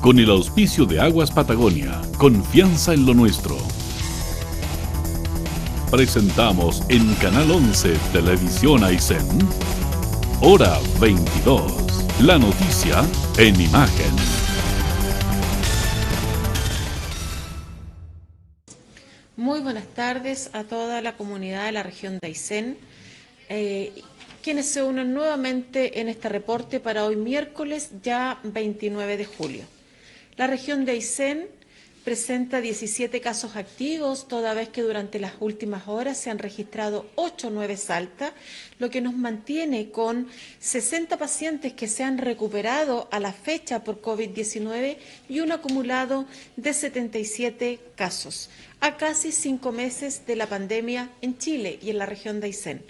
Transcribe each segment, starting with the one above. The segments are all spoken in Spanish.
con el auspicio de Aguas Patagonia, confianza en lo nuestro. Presentamos en Canal 11 Televisión Aysén, Hora 22, la noticia en imagen. Muy buenas tardes a toda la comunidad de la región de Aysén, quienes se unen nuevamente en este reporte para hoy miércoles, ya 29 de julio. La región de Aysén presenta 17 casos activos, toda vez que durante las últimas horas se han registrado 8 nuevas altas, lo que nos mantiene con 60 pacientes que se han recuperado a la fecha por COVID-19 y un acumulado de 77 casos, a casi 5 meses de la pandemia en Chile y en la región de Aysén.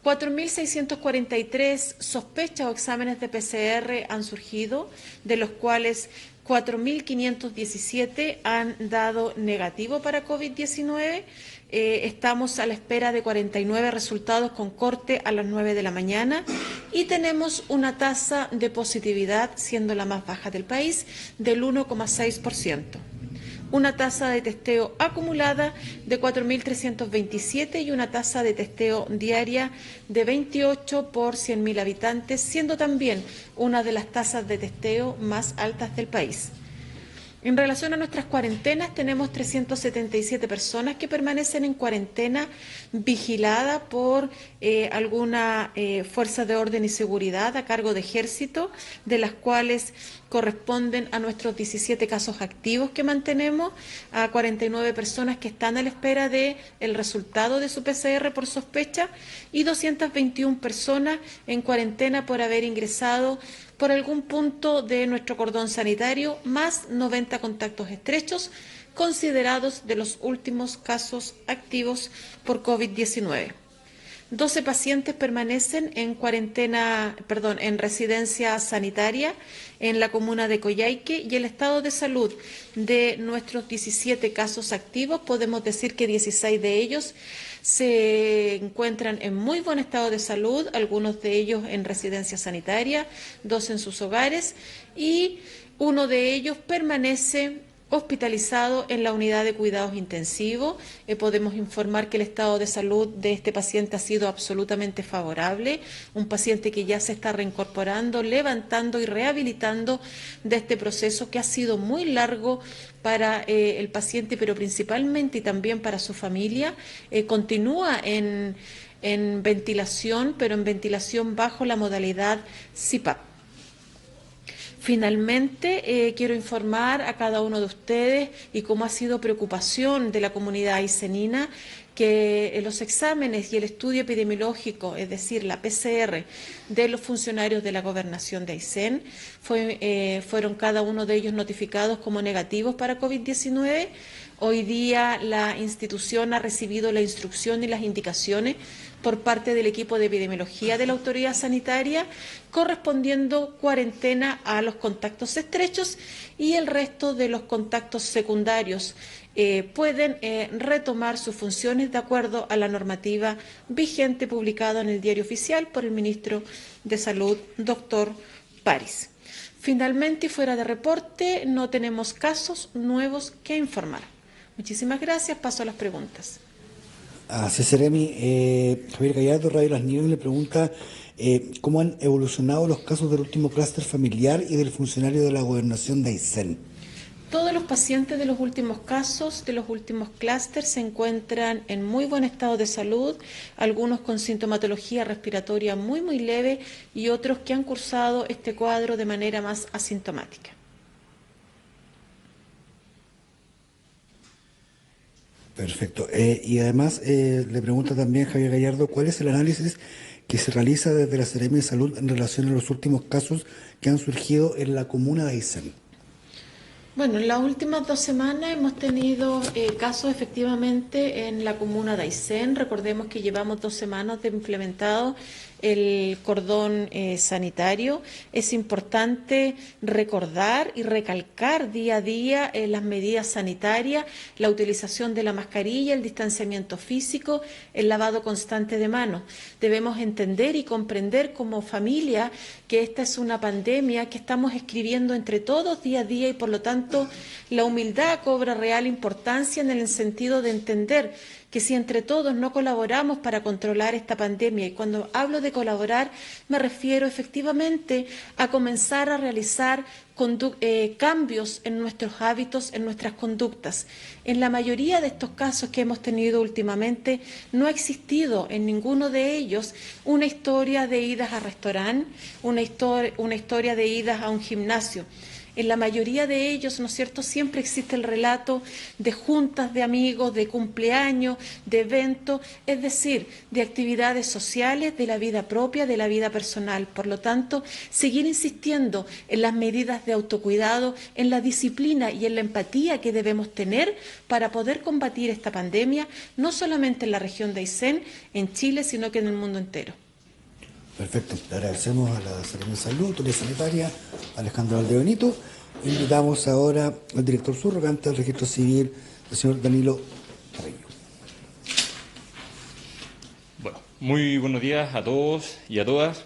4.643 sospechas o exámenes de PCR han surgido, de los cuales 4.517 han dado negativo para COVID-19. Estamos a la espera de 49 resultados con corte a las 9 de la mañana y tenemos una tasa de positividad, siendo la más baja del país, del 1,6%. Una tasa de testeo acumulada de 4.327 y una tasa de testeo diaria de 28 por 100.000 habitantes, siendo también una de las tasas de testeo más altas del país. En relación a nuestras cuarentenas, tenemos 377 personas que permanecen en cuarentena vigilada por alguna fuerza de orden y seguridad a cargo de Ejército, de las cuales corresponden a nuestros 17 casos activos que mantenemos, a 49 personas que están a la espera del resultado de su PCR por sospecha y 221 personas en cuarentena por haber ingresado por algún punto de nuestro cordón sanitario, más 90 contactos estrechos considerados de los últimos casos activos por COVID-19. 12 pacientes permanecen en en residencia sanitaria en la comuna de Coyhaique, y el estado de salud de nuestros 17 casos activos, podemos decir que 16 de ellos se encuentran en muy buen estado de salud, algunos de ellos en residencia sanitaria, 2 en sus hogares, y uno de ellos permanece hospitalizado en la unidad de cuidados intensivos. Podemos informar que el estado de salud de este paciente ha sido absolutamente favorable, un paciente que ya se está reincorporando, levantando y rehabilitando de este proceso que ha sido muy largo para el paciente, pero principalmente y también para su familia. Continúa en ventilación, pero en ventilación bajo la modalidad CPAP. Finalmente, quiero informar a cada uno de ustedes, y cómo ha sido preocupación de la comunidad aysenina, que los exámenes y el estudio epidemiológico, es decir, la PCR de los funcionarios de la Gobernación de Aysén, fueron cada uno de ellos notificados como negativos para COVID-19. Hoy día la institución ha recibido la instrucción y las indicaciones por parte del equipo de epidemiología de la autoridad sanitaria, correspondiendo cuarentena a los contactos estrechos, y el resto de los contactos secundarios pueden retomar sus funciones de acuerdo a la normativa vigente publicada en el Diario Oficial por el ministro de Salud, doctor París. Finalmente, y fuera de reporte, no tenemos casos nuevos que informar. Muchísimas gracias. Paso a las preguntas. Así es, Seremi. Javier Gallardo, Radio Las Nieves, le pregunta cómo han evolucionado los casos del último clúster familiar y del funcionario de la Gobernación de Aysén. Todos los pacientes de los últimos casos, de los últimos clústeres, se encuentran en muy buen estado de salud, algunos con sintomatología respiratoria muy leve y otros que han cursado este cuadro de manera más asintomática. Perfecto. Y además le pregunta también Javier Gallardo cuál es el análisis que se realiza desde la Seremi de Salud en relación a los últimos casos que han surgido en la comuna de Aysén. Bueno, en las últimas 2 semanas hemos tenido casos efectivamente en la comuna de Aysén. Recordemos que llevamos 2 semanas de implementado el cordón sanitario. Es importante recordar y recalcar día a día las medidas sanitarias, la utilización de la mascarilla, el distanciamiento físico, el lavado constante de manos. Debemos entender y comprender como familia que esta es una pandemia que estamos escribiendo entre todos día a día y por lo tanto la humildad cobra real importancia en el sentido de entender que si entre todos no colaboramos para controlar esta pandemia, y cuando hablo de colaborar me refiero efectivamente a comenzar a realizar cambios en nuestros hábitos, en nuestras conductas. En la mayoría de estos casos que hemos tenido últimamente no ha existido en ninguno de ellos una historia de idas a restaurante, una historia de idas a un gimnasio. En la mayoría de ellos, ¿no es cierto?, siempre existe el relato de juntas de amigos, de cumpleaños, de eventos, es decir, de actividades sociales, de la vida propia, de la vida personal. Por lo tanto, seguir insistiendo en las medidas de autocuidado, en la disciplina y en la empatía que debemos tener para poder combatir esta pandemia, no solamente en la región de Aysén, en Chile, sino que en el mundo entero. Perfecto. Le agradecemos a la Seremía de Salud, Autoridad Sanitaria, Alejandro Valdebenito. Invitamos ahora al director subrogante del Registro Civil, el señor Danilo Carreño. Bueno, muy buenos días a todos y a todas.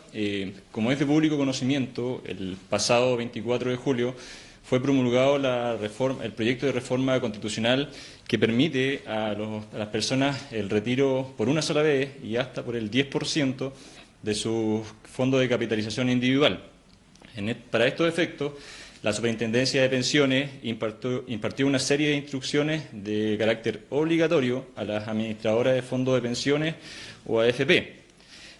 Como es de público conocimiento, el pasado 24 de julio fue promulgado el proyecto de reforma constitucional que permite a las personas el retiro por una sola vez y hasta por el 10% de su fondo de capitalización individual. Para estos efectos, la Superintendencia de Pensiones impartió una serie de instrucciones de carácter obligatorio a las administradoras de fondos de pensiones o AFP.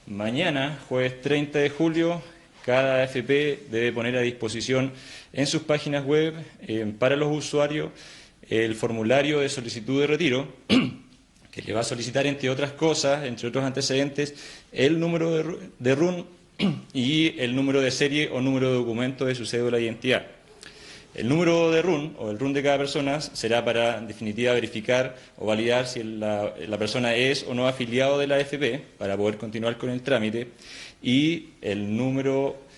Mañana, jueves 30 de julio, cada AFP debe poner a disposición en sus páginas web para los usuarios el formulario de solicitud de retiro, que le va a solicitar, entre otras cosas, entre otros antecedentes, el número de RUN y el número de serie o número de documento de su cédula de identidad. El número de RUN o el RUN de cada persona será para, en definitiva, verificar o validar si la persona es o no afiliado de la AFP para poder continuar con el trámite, y el número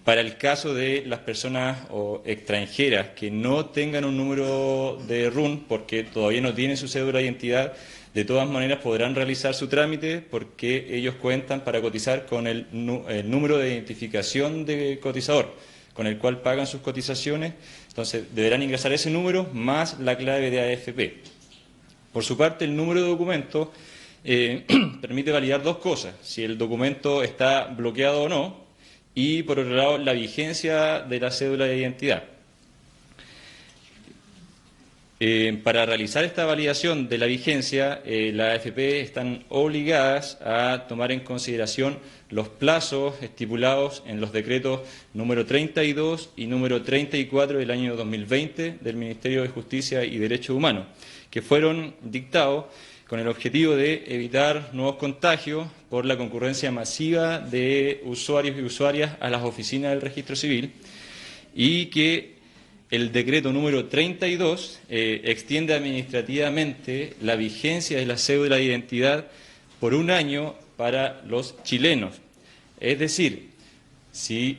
para el caso de las personas extranjeras que no tengan un número de RUN porque todavía no tienen su cédula de identidad. De todas maneras podrán realizar su trámite porque ellos cuentan para cotizar con el número de identificación de cotizador, con el cual pagan sus cotizaciones. Entonces deberán ingresar ese número más la clave de AFP. Por su parte, el número de documento permite validar dos cosas: si el documento está bloqueado o no, y por otro lado la vigencia de la cédula de identidad. Para realizar esta validación de la vigencia, las AFP están obligadas a tomar en consideración los plazos estipulados en los decretos número 32 y número 34 del año 2020 del Ministerio de Justicia y Derechos Humanos, que fueron dictados con el objetivo de evitar nuevos contagios por la concurrencia masiva de usuarios y usuarias a las oficinas del Registro Civil, y que el decreto número 32 extiende administrativamente la vigencia de la cédula de identidad por un año para los chilenos. Es decir, si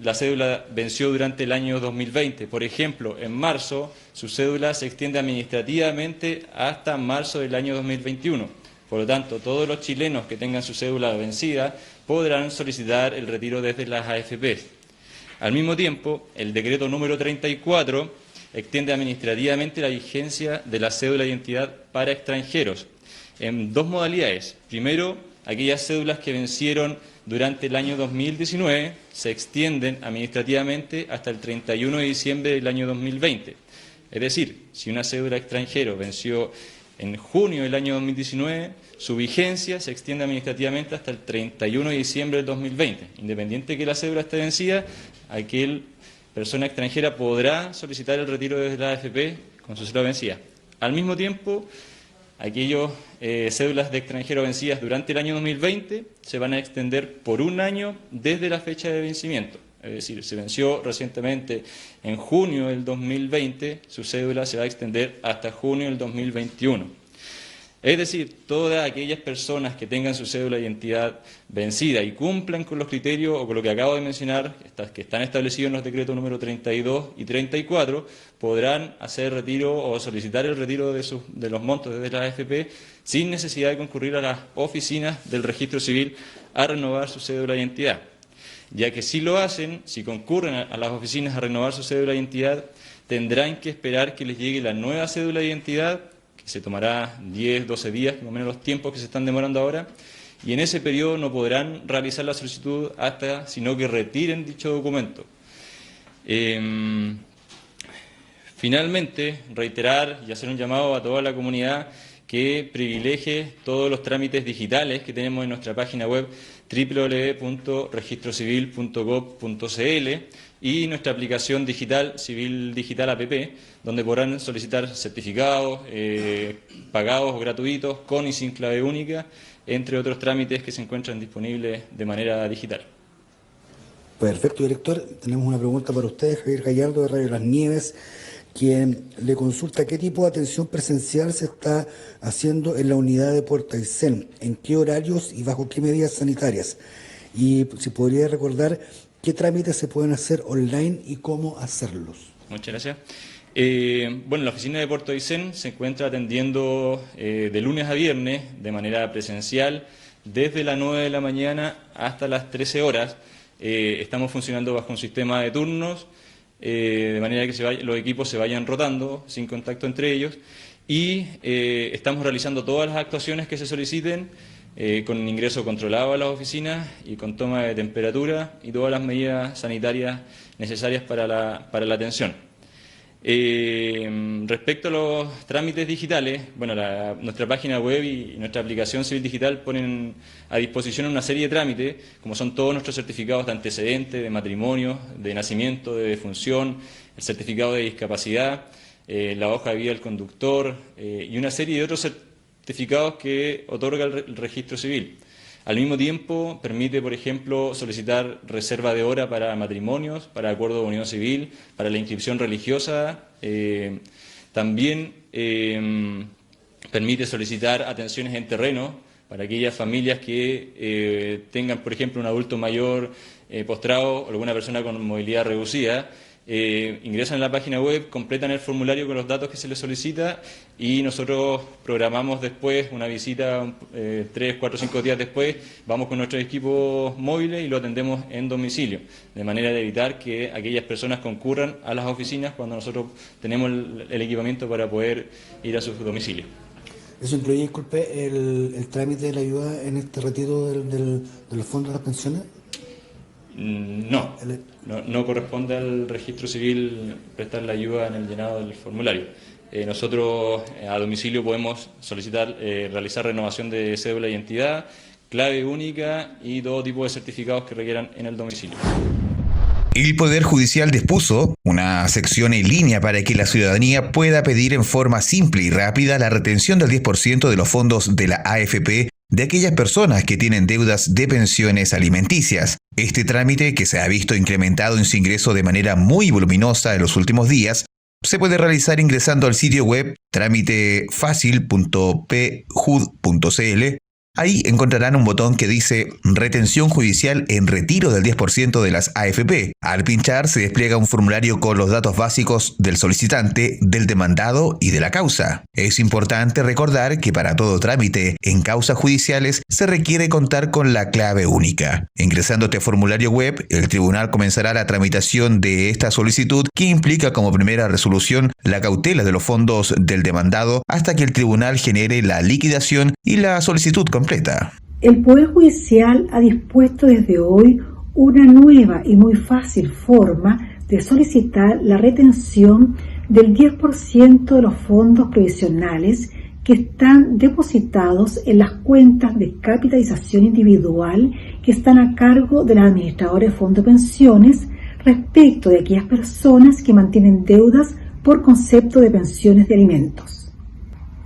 la cédula venció durante el año 2020, por ejemplo, en marzo, su cédula se extiende administrativamente hasta marzo del año 2021. Por lo tanto, todos los chilenos que tengan su cédula vencida podrán solicitar el retiro desde las AFP. Al mismo tiempo, el decreto número 34 extiende administrativamente la vigencia de la cédula de identidad para extranjeros en dos modalidades. Primero, aquellas cédulas que vencieron durante el año 2019 se extienden administrativamente hasta el 31 de diciembre del año 2020. Es decir, si una cédula extranjero venció en junio del año 2019, su vigencia se extiende administrativamente hasta el 31 de diciembre del 2020. Independiente de que la cédula esté vencida, aquella persona extranjera podrá solicitar el retiro desde la AFP con su cédula vencida. Al mismo tiempo, aquellas cédulas de extranjero vencidas durante el año 2020 se van a extender por un año desde la fecha de vencimiento. Es decir, se venció recientemente en junio del 2020, su cédula se va a extender hasta junio del 2021. Es decir, todas aquellas personas que tengan su cédula de identidad vencida y cumplan con los criterios o con lo que acabo de mencionar, que están establecidos en los decretos número 32 y 34, podrán hacer retiro o solicitar el retiro de los montos desde la AFP sin necesidad de concurrir a las oficinas del registro civil a renovar su cédula de identidad. Ya que si lo hacen, si concurren a las oficinas a renovar su cédula de identidad, tendrán que esperar que les llegue la nueva cédula de identidad, se tomará 10, 12 días, más o menos los tiempos que se están demorando ahora, y en ese periodo no podrán realizar la solicitud sino que retiren dicho documento. Finalmente, reiterar y hacer un llamado a toda la comunidad que privilegie todos los trámites digitales que tenemos en nuestra página web www.registrocivil.gov.cl y nuestra aplicación digital, Civil Digital App, donde podrán solicitar certificados, pagados o gratuitos, con y sin clave única, entre otros trámites que se encuentran disponibles de manera digital. Perfecto, director. Tenemos una pregunta para usted, Javier Gallardo, de Radio Las Nieves, quien le consulta qué tipo de atención presencial se está haciendo en la unidad de Puerto Aysén, en qué horarios y bajo qué medidas sanitarias. Y si podría recordar qué trámites se pueden hacer online y cómo hacerlos. Muchas gracias. Bueno, la oficina de Puerto Aysén se encuentra atendiendo de lunes a viernes de manera presencial desde las 9 de la mañana hasta las 13 horas. Estamos funcionando bajo un sistema de turnos, de manera que los equipos se vayan rotando sin contacto entre ellos, y estamos realizando todas las actuaciones que se soliciten con ingreso controlado a las oficinas y con toma de temperatura y todas las medidas sanitarias necesarias para la atención. Respecto a los trámites digitales, bueno, nuestra página web y nuestra aplicación Civil Digital ponen a disposición una serie de trámites, como son todos nuestros certificados de antecedentes, de matrimonio, de nacimiento, de defunción, el certificado de discapacidad, la hoja de vida del conductor y una serie de otros certificados que otorga el registro civil. Al mismo tiempo, permite, por ejemplo, solicitar reserva de hora para matrimonios, para acuerdo de unión civil, para la inscripción religiosa. También permite solicitar atenciones en terreno para aquellas familias que tengan, por ejemplo, un adulto mayor postrado o alguna persona con movilidad reducida. Ingresan a la página web, completan el formulario con los datos que se les solicita y nosotros programamos después una visita 3, 4, 5 días después, vamos con nuestros equipos móviles y lo atendemos en domicilio, de manera de evitar que aquellas personas concurran a las oficinas cuando nosotros tenemos el equipamiento para poder ir a sus domicilios. ¿Eso incluye, disculpe, el trámite de la ayuda en este retiro de los fondos de las pensiones? No corresponde al registro civil prestar la ayuda en el llenado del formulario. Nosotros a domicilio podemos solicitar, realizar renovación de cédula de identidad, clave única y todo tipo de certificados que requieran en el domicilio. El Poder Judicial dispuso una sección en línea para que la ciudadanía pueda pedir en forma simple y rápida la retención del 10% de los fondos de la AFP de aquellas personas que tienen deudas de pensiones alimenticias. Este trámite, que se ha visto incrementado en su ingreso de manera muy voluminosa en los últimos días, se puede realizar ingresando al sitio web tramitefacil.pjud.cl. Ahí encontrarán un botón que dice Retención Judicial en retiro del 10% de las AFP. Al pinchar se despliega un formulario con los datos básicos del solicitante, del demandado y de la causa. Es importante recordar que para todo trámite en causas judiciales se requiere contar con la clave única. Ingresando este formulario web, el tribunal comenzará la tramitación de esta solicitud, que implica como primera resolución la cautela de los fondos del demandado hasta que el tribunal genere la liquidación y la solicitud completa. El Poder Judicial ha dispuesto desde hoy una nueva y muy fácil forma de solicitar la retención del 10% de los fondos previsionales que están depositados en las cuentas de capitalización individual que están a cargo de los administradores de fondos de pensiones respecto de aquellas personas que mantienen deudas por concepto de pensiones de alimentos.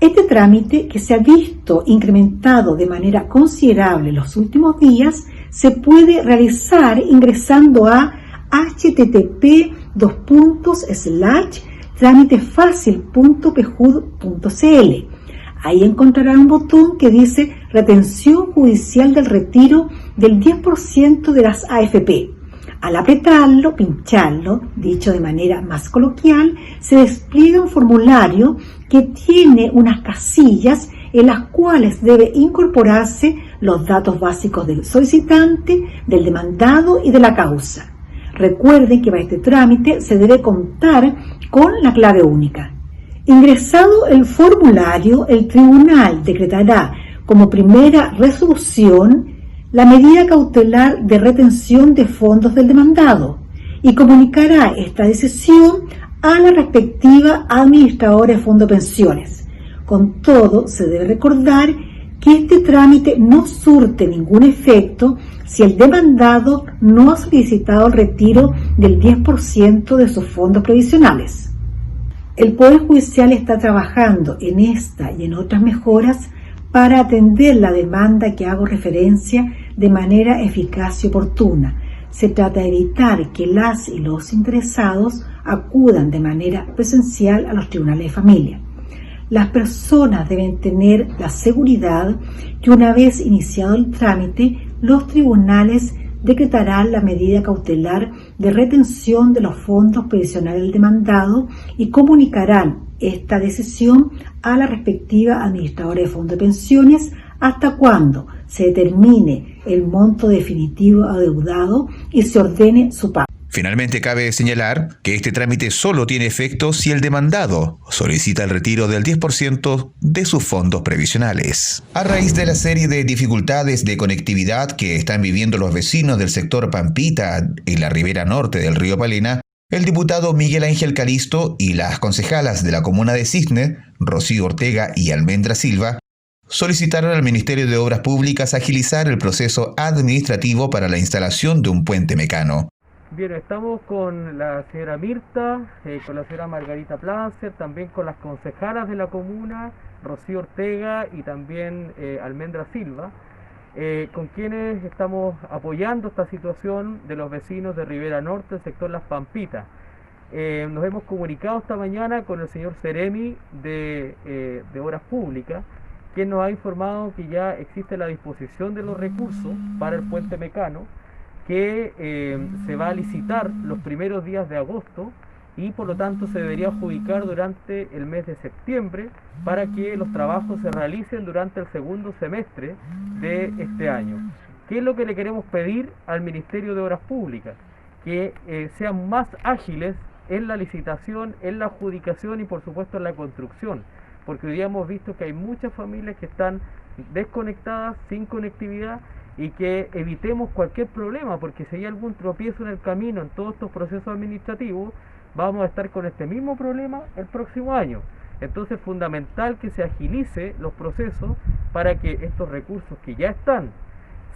Este trámite, que se ha visto incrementado de manera considerable en los últimos días, se puede realizar ingresando a http://tramitefacil.pjud.cl. Ahí encontrarán un botón que dice retención judicial del retiro del 10% de las AFP. Al apretarlo, pincharlo, dicho de manera más coloquial, se despliega un formulario que tiene unas casillas en las cuales debe incorporarse los datos básicos del solicitante, del demandado y de la causa. Recuerden que para este trámite se debe contar con la clave única. Ingresado el formulario, el tribunal decretará como primera resolución la medida cautelar de retención de fondos del demandado y comunicará esta decisión a la respectiva administradora de fondo de pensiones. Con todo, se debe recordar que este trámite no surte ningún efecto si el demandado no ha solicitado el retiro del 10% de sus fondos previsionales. El Poder Judicial está trabajando en esta y en otras mejoras para atender la demanda que hago referencia de manera eficaz y oportuna. Se trata de evitar que las y los interesados acudan de manera presencial a los tribunales de familia. Las personas deben tener la seguridad que una vez iniciado el trámite, los tribunales decretarán la medida cautelar de retención de los fondos previsionales del demandado y comunicarán esta decisión a la respectiva administradora de fondo de pensiones hasta cuando se determine el monto definitivo adeudado y se ordene su pago. Finalmente, cabe señalar que este trámite solo tiene efecto si el demandado solicita el retiro del 10% de sus fondos previsionales. A raíz de la serie de dificultades de conectividad que están viviendo los vecinos del sector Pampita y la ribera norte del río Palena, el diputado Miguel Ángel Calisto y las concejalas de la comuna de Cisne, Rocío Ortega y Almendra Silva, solicitaron al Ministerio de Obras Públicas agilizar el proceso administrativo para la instalación de un puente mecano. Bien, estamos con la señora Mirta, con la señora Margarita Plancer, también con las concejalas de la comuna, Rocío Ortega y también Almendra Silva, con quienes estamos apoyando esta situación de los vecinos de Ribera Norte, el sector Las Pampitas. Nos hemos comunicado esta mañana con el señor Ceremi de Obras Públicas, quien nos ha informado que ya existe la disposición de los recursos para el puente mecano, que se va a licitar los primeros días de agosto y por lo tanto se debería adjudicar durante el mes de septiembre para que los trabajos se realicen durante el segundo semestre de este año. ¿Qué es lo que le queremos pedir al Ministerio de Obras Públicas? Que sean más ágiles en la licitación, en la adjudicación y por supuesto en la construcción, porque hoy día hemos visto que hay muchas familias que están desconectadas, sin conectividad, y que evitemos cualquier problema, porque si hay algún tropiezo en el camino en todos estos procesos administrativos, vamos a estar con este mismo problema el próximo año. Entonces es fundamental que se agilice los procesos para que estos recursos que ya están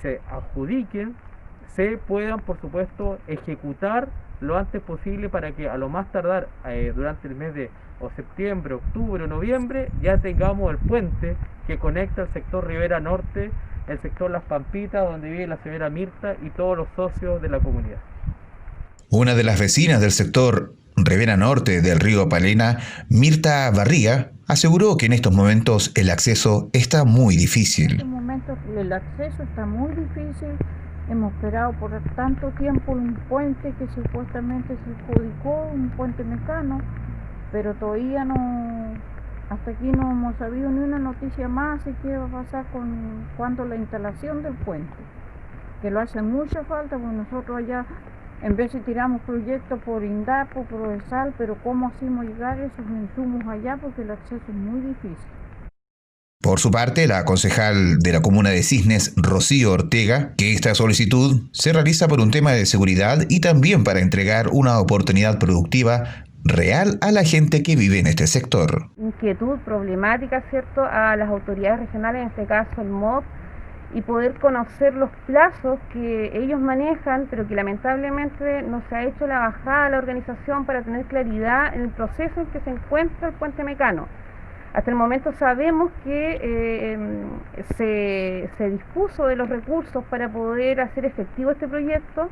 se adjudiquen, se puedan por supuesto ejecutar lo antes posible para que a lo más tardar durante el mes de septiembre, octubre o noviembre ya tengamos el puente que conecta el sector Ribera Norte, el sector Las Pampitas, donde vive la señora Mirta y todos los socios de la comunidad. Una de las vecinas del sector Ribera Norte del río Palena, Mirta Barriga, aseguró que en estos momentos el acceso está muy difícil. En estos momentos el acceso está muy difícil. Hemos esperado por tanto tiempo un puente que supuestamente se adjudicó, un puente mecano, pero todavía no, hasta aquí no hemos sabido ni una noticia más de qué va a pasar con cuando la instalación del puente, que lo hace mucha falta, porque nosotros allá en vez de tiramos proyectos por INDAPO, por ESAL, pero ¿cómo hacemos llegar esos insumos allá? Porque el acceso es muy difícil. Por su parte, la concejal de la comuna de Cisnes, Rocío Ortega, que esta solicitud se realiza por un tema de seguridad y también para entregar una oportunidad productiva real a la gente que vive en este sector. Inquietud, problemática, ¿cierto?, a las autoridades regionales, en este caso el MOB, y poder conocer los plazos que ellos manejan, pero que lamentablemente no se ha hecho la bajada a la organización para tener claridad en el proceso en que se encuentra el puente mecano. Hasta el momento sabemos que se dispuso de los recursos para poder hacer efectivo este proyecto,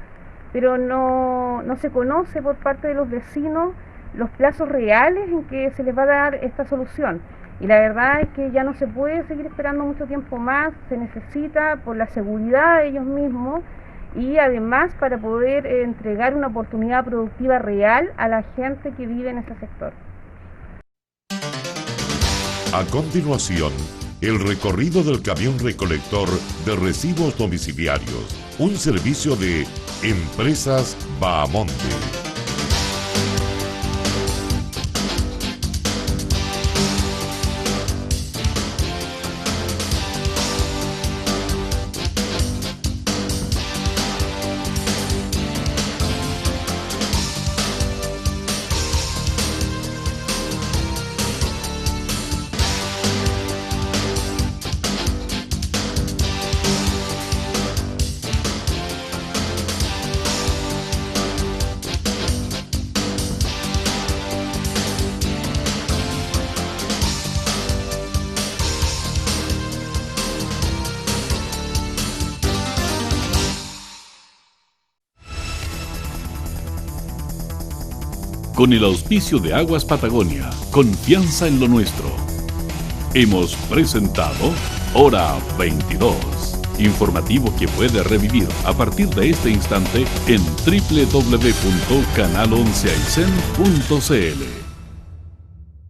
pero no se conoce por parte de los vecinos los plazos reales en que se les va a dar esta solución. Y la verdad es que ya no se puede seguir esperando mucho tiempo más, se necesita por la seguridad de ellos mismos y además para poder entregar una oportunidad productiva real a la gente que vive en ese sector. A continuación, el recorrido del camión recolector de residuos domiciliarios, un servicio de Empresas Bahamonde. Con el auspicio de Aguas Patagonia, confianza en lo nuestro. Hemos presentado Hora 22, informativo que puede revivir a partir de este instante en www.canal11aicen.cl.